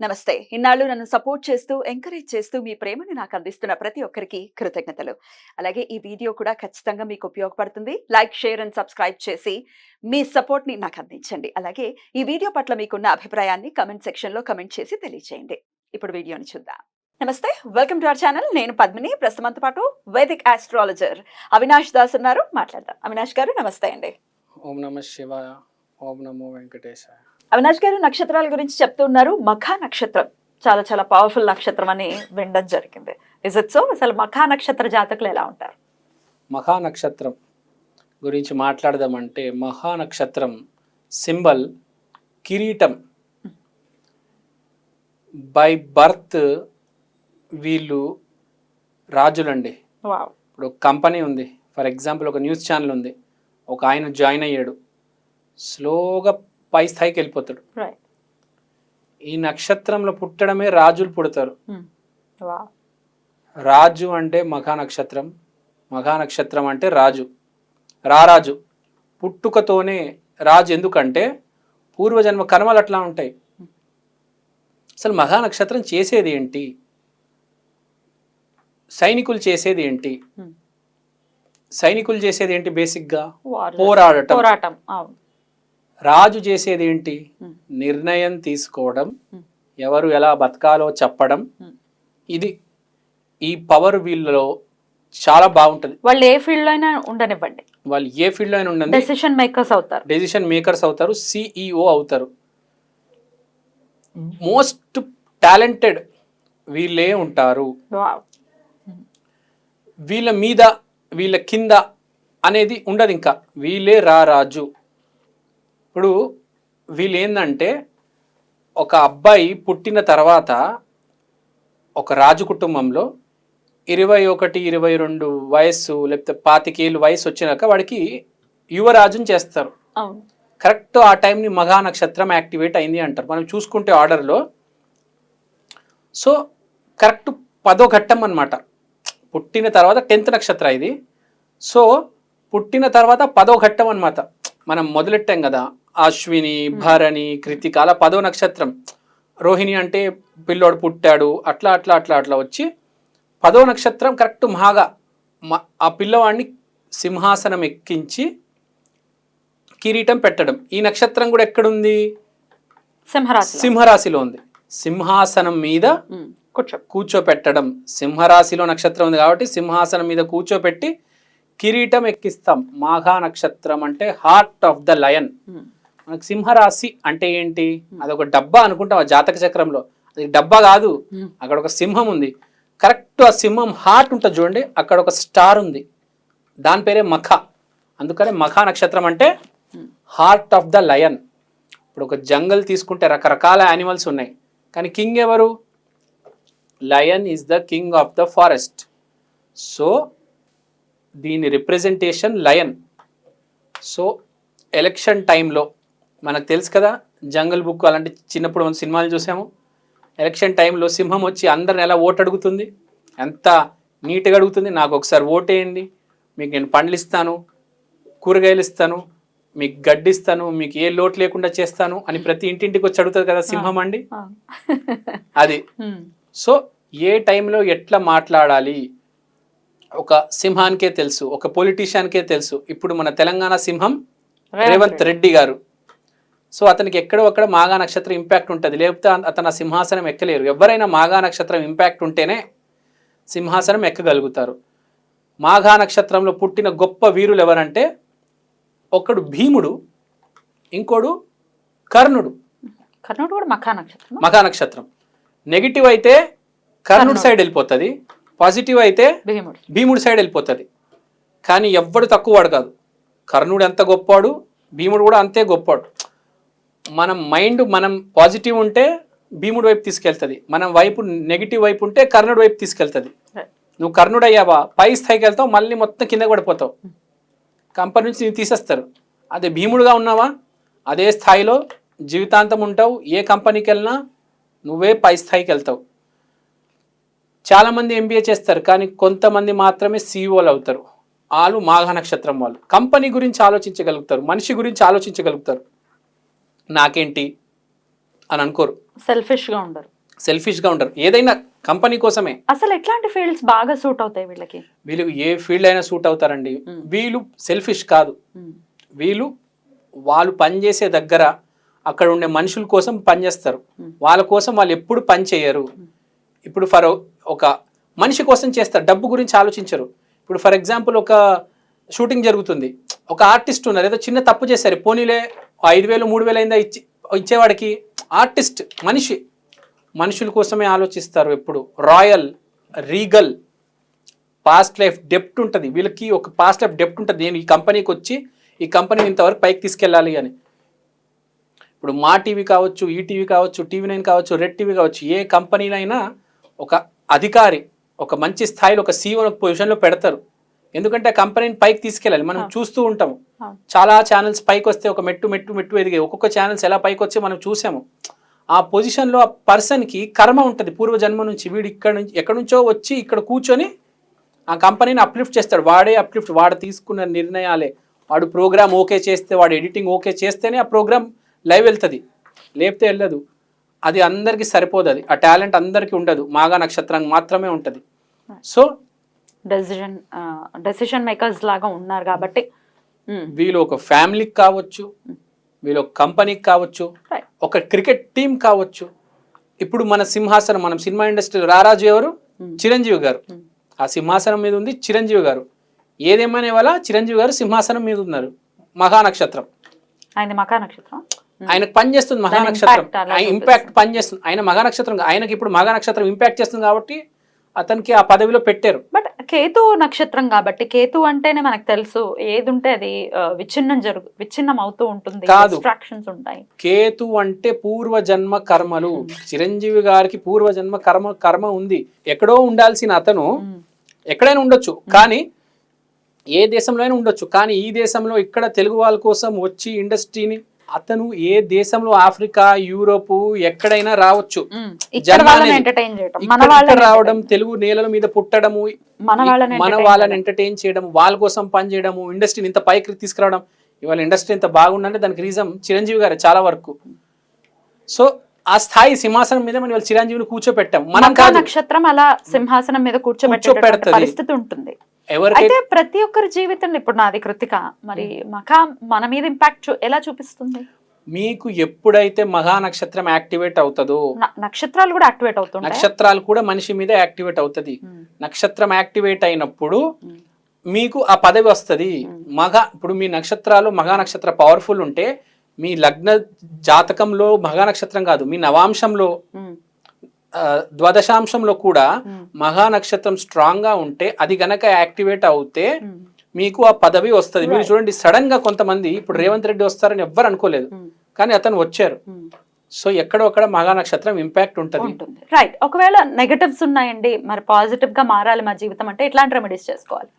నమస్తే. ఇన్నాళ్ళు నన్ను సపోర్ట్ చేస్తూ, ఎంకరేజ్ చేస్తూ మీ ప్రేమని నాకు అందిస్తున్న ప్రతి ఒక్కరికి కృతజ్ఞతలు. అలాగే ఈ వీడియో కూడా ఖచ్చితంగా మీకు ఉపయోగపడుతుంది. లైక్, షేర్ అండ్ సబ్స్క్రైబ్ చేసి మీ సపోర్ట్‌ని నాకు అందించండి. అలాగే ఈ వీడియో పట్ల మీకున్న అభిప్రాయాన్ని కామెంట్ సెక్షన్‌లో కామెంట్ చేసి తెలియజేయండి. ఇప్పుడు వీడియోని చూద్దాం. నమస్తే. Welcome to our channel. నేను పద్మిని. ప్రస్తుతం మనతో పాటు వైదిక్ ఆస్ట్రాలజర్ అవినాష్ దాస్ ఉన్నారు. మాట్లాడదాం. అవినాష్ గారు నమస్తే అండి. ఓం నమ శివాయ. ఓం నమో వెంకటేశాయ. అవినాష్ గారు నక్షత్రాల గురించి చెప్తున్నారు. మఖా నక్షత్రం చాలా చాలా పవర్ఫుల్ నక్షత్రం అని వినడం జరిగింది. Is it so? అసలు మఖా నక్షత్ర జాతకులు ఎలా ఉంటారు? మఖా నక్షత్రం గురించి మాట్లాడదామంటే మహా నక్షత్రం సింబల్ కిరీటం. బై బర్త్ వీళ్ళు రాజులండి. వావ్. ఇప్పుడు కంపెనీ ఉంది, ఫర్ ఎగ్జాంపుల్ ఒక న్యూస్ ఛానల్ ఉంది, ఒక ఆయన జాయిన్ అయ్యాడు, స్లోగా పై స్థాయికి వెళ్ళిపోతాడు. రైట్. ఈ నక్షత్రంలో పుట్టడమే రాజులు పుడతారు. వావ్. రాజు అంటే మఖా నక్షత్రం, మఖా నక్షత్రం అంటే రాజు, రారాజు. పుట్టుకతోనే రాజు. ఎందుకంటే పూర్వజన్మ కర్మలు అట్లా ఉంటాయి. అసలు మఖా నక్షత్రం చేసేది ఏంటి? సైనికులు చేసేది ఏంటి? సైనికులు చేసేది ఏంటి? బేసిక్గా పోరాటం. రాజు చేసేది ఏంటి? నిర్ణయం తీసుకోవడం, ఎవరు ఎలా బతకాలో చెప్పడం. ఇది ఈ పవర్ వీళ్ళలో చాలా బాగుంటుంది. వాళ్ళు ఏ ఫీల్డ్ లో అయినా ఉండనివ్వండి, వాళ్ళు ఏ ఫీల్డ్ లో అయినా ఉండండి, డెసిషన్ మేకర్స్ అవుతారు, CEO అవుతారు. మోస్ట్ టాలెంటెడ్ వీళ్ళే ఉంటారు. వీళ్ళ మీద వీళ్ళ కింద అనేది ఉండదు. ఇంకా వీళ్ళే రారాజు. ఇప్పుడు వీళ్ళు ఏంటంటే ఒక అబ్బాయి పుట్టిన తర్వాత ఒక రాజు కుటుంబంలో 21, 22 వయస్సు లేకపోతే 25 ఏళ్ళు వయసు వచ్చినాక వాడికి యువరాజుని చేస్తారు. కరెక్ట్ ఆ టైంని మఘా నక్షత్రం యాక్టివేట్ అయింది అంటారు. మనం చూసుకుంటే ఆర్డర్లో సో కరెక్ట్ 10వ ఘట్టం అన్నమాట. పుట్టిన తర్వాత 10th నక్షత్రం ఇది. సో పుట్టిన తర్వాత 10వ ఘట్టం అన్నమాట. మనం మొదలెట్టాం కదా, అశ్విని, భరణి, కృతిక, అలా 10వ నక్షత్రం. రోహిణి అంటే పిల్లోడు పుట్టాడు, అట్లా అట్లా అట్లా అట్లా వచ్చి 10వ నక్షత్రం కరెక్ట్ మహాగా ఆ పిల్లవాడిని సింహాసనం ఎక్కించి కిరీటం పెట్టడం. ఈ నక్షత్రం కూడా ఎక్కడుంది? సింహరాశిలో ఉంది. సింహాసనం మీద కూర్చోపెట్టడం. సింహరాశిలో నక్షత్రం ఉంది కాబట్టి సింహాసనం మీద కూర్చోపెట్టి కిరీటం ఎక్కిస్తాం. మాఘా నక్షత్రం అంటే హార్ట్ ఆఫ్ ద లయన్. మనకు సింహరాశి అంటే ఏంటి? అదొక డబ్బా అనుకుంటాం ఆ జాతక చక్రంలో. అది డబ్బా కాదు, అక్కడ ఒక సింహం ఉంది. కరెక్ట్ ఆ సింహం హార్ట్ ఉంటుంది చూడండి, అక్కడ ఒక స్టార్ ఉంది, దాని పేరే మఖ. అందుకనే మఖా నక్షత్రం అంటే హార్ట్ ఆఫ్ ద లయన్. ఇప్పుడు ఒక జంగల్ తీసుకుంటే రకరకాల యానిమల్స్ ఉన్నాయి, కానీ కింగ్ ఎవరు? Lion is the king of the forest. So దీని రిప్రజెంటేషన్ లయన్. సో ఎలక్షన్ టైంలో మనకు తెలుసు కదా, జంగల్ బుక్ అలాంటి చిన్నప్పుడు మనం సినిమాలు చూసాము. ఎలక్షన్ టైంలో సింహం వచ్చి అందరిని ఎలా ఓటు అడుగుతుంది, ఎంత నీట్గా అడుగుతుంది. నాకు ఒకసారి ఓటేయండి, మీకు నేను పండ్లు ఇస్తాను, కూరగాయలు ఇస్తాను, మీకు గడ్డి ఇస్తాను, మీకు ఏ లోటు లేకుండా చేస్తాను అని ప్రతి ఇంటింటికి వచ్చి అడుగుతుంది కదా సింహం అండి. అది. సో ఏ టైంలో ఎట్లా మాట్లాడాలి ఒక సింహానికే తెలుసు, ఒక పొలిటీషియన్కే తెలుసు. ఇప్పుడు మన తెలంగాణ సింహం రేవంత్ రెడ్డి గారు. సో అతనికి ఎక్కడో అక్కడ మాఘా నక్షత్రం ఇంపాక్ట్ ఉంటుంది, లేకపోతే అతను ఆ సింహాసనం ఎక్కలేరు. ఎవరైనా మాఘా నక్షత్రం ఇంపాక్ట్ ఉంటేనే సింహాసనం ఎక్కగలుగుతారు. మాఘా నక్షత్రంలో పుట్టిన గొప్ప వీరులు ఎవరంటే ఒకడు భీముడు, ఇంకోడు కర్ణుడు. కర్ణుడు కూడా మఖా నక్షత్రం. నెగిటివ్ అయితే కర్ణుడు సైడ్ వెళ్ళిపోతుంది, పాజిటివ్ అయితే భీముడు సైడ్ వెళ్ళిపోతుంది. కానీ ఎవ్వడు తక్కువ వాడు కాదు. కర్ణుడు ఎంత గొప్పవాడు, భీముడు కూడా అంతే గొప్పవాడు. మనం మైండ్ మనం పాజిటివ్ ఉంటే భీముడు వైపు తీసుకెళ్తుంది, మనం వైపు నెగిటివ్ వైపు ఉంటే కర్ణుడు వైపు తీసుకెళ్తుంది. నువ్వు కర్ణుడు అయ్యావా పై స్థాయికి వెళ్తావు, మళ్ళీ మొత్తం కింద పడిపోతావు, కంపెనీ నుంచి నువ్వు తీసేస్తారు. అదే భీముడుగా ఉన్నావా అదే స్థాయిలో జీవితాంతం ఉంటావు. ఏ కంపెనీకి వెళ్ళినా నువ్వే పై స్థాయికి వెళ్తావు. చాలామంది MBA చేస్తారు, కానీ కొంతమంది మాత్రమే CEOలు అవుతారు. వాళ్ళు మాఘ నక్షత్రం వాళ్ళు. కంపెనీ గురించి ఆలోచించగలుగుతారు, మనిషి గురించి ఆలోచించగలుగుతారు. నాకేంటి అని అనుకోరు, సెల్ఫిష్గా ఉండరు, సెల్ఫిష్గా ఉంటారు, ఏదైనా కంపెనీ కోసమే. అసలు ఎట్లాంటి ఫీల్డ్స్ బాగా సూట్ అవుతాయి వీళ్ళకి? వీళ్ళు ఏ ఫీల్డ్ అయినా సూట్ అవుతారండి. వీళ్ళు సెల్ఫిష్ కాదు, వీళ్ళు వాళ్ళు పనిచేసే దగ్గర అక్కడ ఉండే మనుషుల కోసం పనిచేస్తారు, వాళ్ళ కోసం వాళ్ళు ఎప్పుడు పని చేయరు. ఇప్పుడు ఒక మనిషి కోసం చేస్తారు, డబ్బు గురించి ఆలోచించరు. ఇప్పుడు ఫర్ ఎగ్జాంపుల్ ఒక షూటింగ్ జరుగుతుంది, ఒక ఆర్టిస్ట్ ఉన్నారు, ఏదో చిన్న తప్పు చేశారు, పోనీలే 5,000 3,000 అయిందా ఇచ్చేవాడికి. ఆర్టిస్ట్ మనుషుల కోసమే ఆలోచిస్తారు ఎప్పుడు. రాయల్, రీగల్, పాస్ట్ లైఫ్ డెప్ట్ ఉంటుంది వీళ్ళకి, ఒక పాస్ట్ లైఫ్ డెప్ట్ ఉంటుంది. నేను ఈ కంపెనీకి వచ్చి ఈ కంపెనీని ఇంతవరకు పైకి తీసుకెళ్ళాలి అని. ఇప్పుడు మా టీవీ కావచ్చు, ఈటీవీ కావచ్చు, TV9 కావచ్చు, రెడ్ టీవీ కావచ్చు, ఏ కంపెనీలైనా ఒక అధికారి ఒక మంచి స్థాయిలో ఒక CEO పొజిషన్లో పెడతారు. ఎందుకంటే ఆ కంపెనీని పైకి తీసుకెళ్ళాలి. మనం చూస్తూ ఉంటాము, చాలా ఛానల్స్ పైకి వస్తే ఒక మెట్టు ఎదిగాయి, ఒక్కొక్క ఛానల్స్ ఎలా పైకి వచ్చి మనం చూసాము. ఆ పొజిషన్లో ఆ పర్సన్కి కర్మ ఉంటుంది పూర్వజన్మ నుంచి. వీడు ఎక్కడి నుంచో వచ్చి ఇక్కడ కూర్చొని ఆ కంపెనీని అప్లిఫ్ట్ చేస్తాడు. వాడు తీసుకున్న నిర్ణయాలే, వాడు ప్రోగ్రామ్ ఓకే చేస్తే, వాడు ఎడిటింగ్ ఓకే చేస్తేనే ఆ ప్రోగ్రామ్ లైవ్ వెళ్తుంది, లేకపోతే వెళ్ళదు. అది అందరికీ సరిపోదు, అది ఆ టాలెంట్ అందరికీ ఉండదు, మాఘా నక్షత్రానికి మాత్రమే ఉంటుంది. సో డెసిషన్ మేకర్స్ లాగా ఉన్నారు కాబట్టి వీళ్ళు ఒక ఫ్యామిలీకి కావచ్చు, వీళ్ళు ఒక కంపెనీకి కావచ్చు, ఒక క్రికెట్ టీం కావచ్చు. ఇప్పుడు మన సింహాసనం, మనం సినిమా ఇండస్ట్రీలో రారాజు ఎవరు? చిరంజీవి గారు. ఆ సింహాసనం మీద ఉంది చిరంజీవి గారు. ఏదేమైనా వాళ్ళ చిరంజీవి గారు సింహాసనం మీద ఉన్నారు. మఘా నక్షత్రం, ఆయనకు పనిచేస్తుంది మఘా నక్షత్రం, ఇంపాక్ట్ పనిచేస్తుంది. ఆయన మఘా నక్షత్రం, ఆయనకి ఇప్పుడు మఘా నక్షత్రం ఇంపాక్ట్ చేస్తుంది కాబట్టి అతనికి ఆ పదవిలో పెట్టారు. బట్ కేతు నక్షత్రం కాబట్టి, కేతు అంటేనే మనకు తెలుసు ఏది ఉంటే అది విచ్ఛిన్నం అవుతూ ఉంటుంది, డిస్ట్రాక్షన్స్ ఉంటాయి. కేతు అంటే పూర్వజన్మ కర్మలు. చిరంజీవి గారికి పూర్వజన్మ కర్మ ఉంది. ఎక్కడో ఉండాల్సిన అతను ఎక్కడైనా ఉండొచ్చు, కానీ ఏ దేశంలో అయినా ఉండొచ్చు, కానీ ఈ దేశంలో ఇక్కడ తెలుగు వాళ్ళ కోసం వచ్చి ఇండస్ట్రీని, అతను ఏ దేశంలో, ఆఫ్రికా, యూరోప్ ఎక్కడైనా రావచ్చు, రావడం, తెలుగు నేలల మీద పుట్టడము, మన వాళ్ళని ఎంటర్టైన్ చేయడం, వాళ్ళ కోసం పనిచేయడము, ఇండస్ట్రీని ఇంత పైకి తీసుకురావడం. ఇవాళ ఇండస్ట్రీ ఇంత బాగుందంటే దానికి రీజన్ చిరంజీవి గారు చాలా వరకు. సో ఆ స్థాయి సింహాసనం మీద మనం చిరంజీవిని కూర్చోపెట్టాం. మనం నక్షత్రం అలా సింహాసనం మీద కూర్చోబెట్టే పరిస్థితి ఉంటుంది. అయితే ప్రతి ఒక్కరి జీవితంలో, ఇప్పుడు నాది కృతిక, మరి మఖా మన మీద ఇంపాక్ట్ ఎలా చూపిస్తుంది? మీకు ఎప్పుడైతే మఘా నక్షత్రం యాక్టివేట్ అవుతుందో, నక్షత్రాలు కూడా యాక్టివేట్ అవుతుంది, నక్షత్రాలు కూడా మనిషి మీద యాక్టివేట్ అవుతుంది. నక్షత్రం యాక్టివేట్ అయినప్పుడు మీకు ఆ పదవి వస్తుంది. ఇప్పుడు మీ నక్షత్రాలు మఘా నక్షత్ర పవర్ఫుల్ ఉంటే, మీ లగ్న జాతకంలో మఘా నక్షత్రం కాదు, మీ నవాంశంలో ద్వాదశాంశంలో కూడా మఘా నక్షత్రం స్ట్రాంగ్ గా ఉంటే, అది గనక యాక్టివేట్ అవుతే మీకు ఆ పదవి వస్తుంది. మీరు చూడండి, సడన్ గా కొంతమంది, ఇప్పుడు రేవంత్ రెడ్డి వస్తారని ఎవ్వరు అనుకోలేదు, కానీ అతను వచ్చారు. సో ఎక్కడొక్కడ మఘా నక్షత్రం ఇంపాక్ట్ ఉంటుంది. రైట్. ఒకవేళ నెగటివ్స్ ఉన్నాయండి, మరి పాజిటివ్ గా మారాలి మా జీవితం అంటే ఎట్లాంటి రెమెడీస్ చేసుకోవాలి?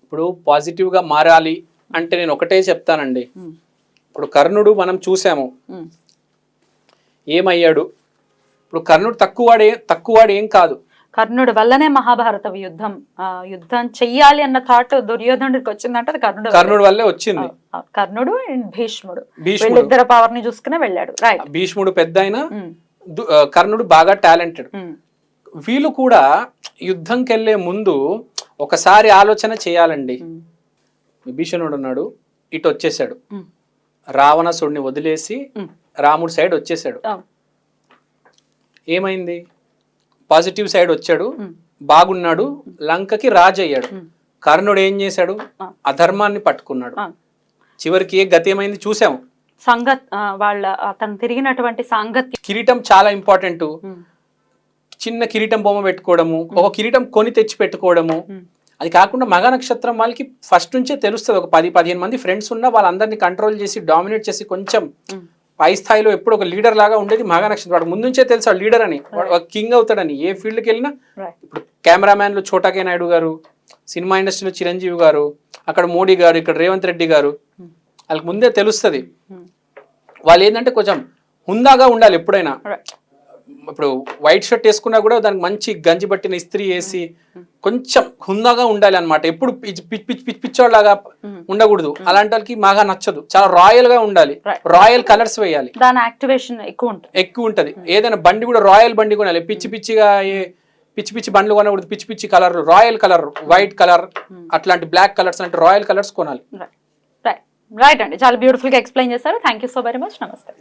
ఇప్పుడు పాజిటివ్ గా మారాలి అంటే నేను ఒకటే చెప్తానండి. ఇప్పుడు కర్ణుడు మనం చూసాము ఏమయ్యాడు. ఇప్పుడు కర్ణుడు తక్కువవాడు ఏం కాదు. కర్ణుడు వల్లనే మహాభారత యుద్ధం చెయ్యాలి అన్న థాట్ దుర్యోధనుడికి వచ్చిందంటే అది కర్ణుడు వల్లే వచ్చింది. కర్ణుడు అండ్ భీష్ముడు వీళ్ళిద్దరు పవర్ ని చూసుకునే వెళ్ళాడు. రైట్. భీష్ముడు పెద్ద అయినా కర్ణుడు బాగా టాలెంటెడ్. వీళ్ళు కూడా యుద్ధంకి వెళ్లే ముందు ఒకసారి ఆలోచన చేయాలండి. విభీషణుడు ఉన్నాడు, ఇటు వచ్చేసాడు, రావణాసుడిని వదిలేసి రాముడి సైడ్ వచ్చేసాడు. ఏమైంది? పాజిటివ్ సైడ్ వచ్చాడు, బాగున్నాడు, లంకకి రాజు అయ్యాడు. కర్ణుడు ఏం చేశాడు? అధర్మాన్ని పట్టుకున్నాడు. చివరికి ఏ గతి ఏమైంది చూసాము. అతను తిరిగినటువంటి సాంగత్యం. కిరీటం చాలా ఇంపార్టెంట్. చిన్న కిరీటం బొమ్మ పెట్టుకోవడము, ఒక కిరీటం కొని తెచ్చి పెట్టుకోవడము. అది కాకుండా మఘా నక్షత్రం వాళ్ళకి ఫస్ట్ నుంచే తెలుస్తుంది. ఒక 10-15 మంది ఫ్రెండ్స్ ఉన్నా వాళ్ళందరినీ కంట్రోల్ చేసి డామినేట్ చేసి కొంచెం పై స్థాయిలో ఎప్పుడు ఒక లీడర్ లాగా ఉండేది మఘా నక్షత్రం. వాడు ముందు నుంచే తెలుసు వాడు లీడర్ అని, వాడు కింగ్ అవుతాడని. ఏ ఫీల్డ్కి వెళ్ళినా, ఇప్పుడు కెమెరామ్యాన్లు చోటాకే నాయుడు గారు, సినిమా ఇండస్ట్రీలో చిరంజీవి గారు, అక్కడ మోడీ గారు, ఇక్కడ రేవంత్ రెడ్డి గారు, వాళ్ళకి ముందే తెలుస్తుంది. వాళ్ళు ఏంటంటే కొంచెం హుందాగా ఉండాలి ఎప్పుడైనా. ఇప్పుడు వైట్ షర్ట్ వేసుకున్నా కూడా దానికి మంచి గంజి పట్టిన ఇస్త్రీ వేసి కొంచెం హుందాగా ఉండాలి అనమాట. ఎప్పుడు పిచ్చోళ్ళలాగా ఉండకూడదు. అలాంటి వాళ్ళకి బాగా నచ్చదు. చాలా రాయల్ గా ఉండాలి. రాయల్ కలర్స్ వేయాలి. దాని యాక్టివేషన్ ఎక్కువ ఉంటది. ఏదైనా బండి కూడా రాయల్ బండి కొనాలి. పిచ్చి పిచ్చి బండ్లు కొనకూడదు. పిచ్చి పిచ్చి colour, royal colour, white colour, అట్లాంటి బ్లాక్ కలర్స్ అంటే రాయల్ కలర్స్ కొనాలి. రైట్ అండి, చాలా బ్యూటిఫుల్ గా ఎక్స్ప్లెయిన్ చేశారు. Thank you so very much. నమస్తే.